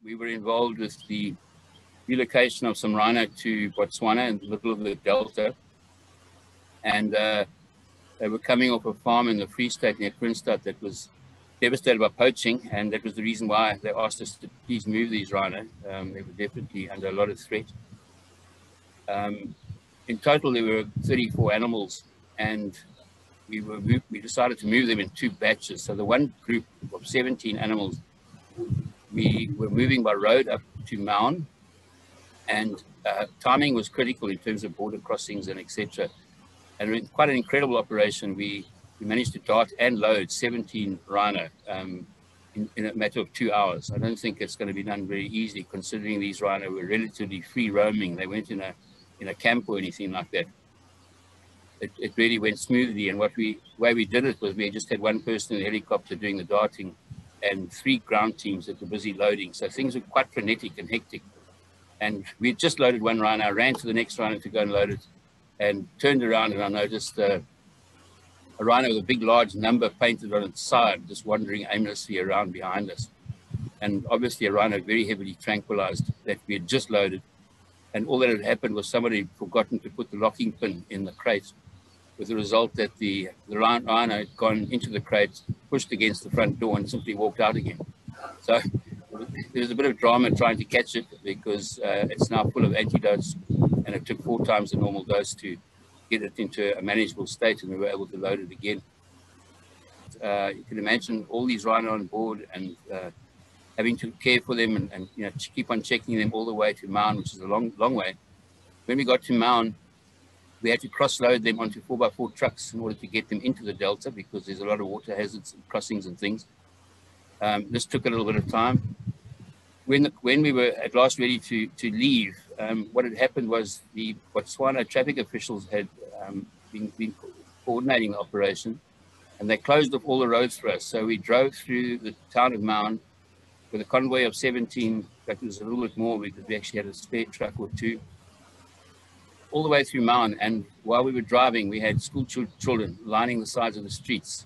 we were involved with the relocation of some rhino to Botswana in the middle of the Delta. And they were coming off a farm in the Freestate near Freestate that was devastated by poaching, and that was the reason why they asked us to please move these rhino. They were definitely under a lot of threat. In total, there were 34 animals, and we decided to move them in 2 batches. So the one group of 17 animals, we were moving by road up to Maun, and timing was critical in terms of border crossings and etc. And in quite an incredible operation, we managed to dart and load 17 rhino in a matter of 2 hours. I don't think it's going to be done very easily, considering these rhino were relatively free roaming. They weren't in a camp or anything like that. It really went smoothly, and the way we did it was we just had one person in the helicopter doing the darting and 3 ground teams that were busy loading. So things were quite frenetic and hectic. And we had just loaded one rhino. I ran to the next rhino to go and load it, and turned around, and I noticed a rhino with a big, large number painted on its side, just wandering aimlessly around behind us. And obviously a rhino very heavily tranquilized that we had just loaded. And all that had happened was somebody had forgotten to put the locking pin in the crate, with the result that the rhino had gone into the crate, pushed against the front door, and simply walked out again. So there was a bit of drama trying to catch it, because it's now full of antidotes, and it took 4 times the normal dose to get it into a manageable state, and we were able to load it again. You can imagine all these rhino on board, and having to care for them, and keep on checking them all the way to Maun, which is a long way. When we got to Maun, we had to cross-load them onto 4x4 trucks in order to get them into the Delta, because there's a lot of water hazards and crossings and things. This took a little bit of time. When we were at last ready to leave, what had happened was the Botswana traffic officials had been coordinating the operation, and they closed off all the roads for us. So we drove through the town of Maun with a convoy of 17, that was a little bit more because we actually had a spare truck or 2, all the way through Maun. And while we were driving, we had school children lining the sides of the streets,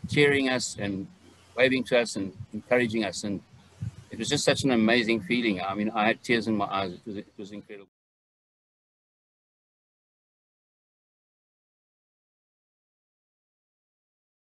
cheering us and waving to us and encouraging us. And it was just such an amazing feeling. I mean, I had tears in my eyes. It was incredible.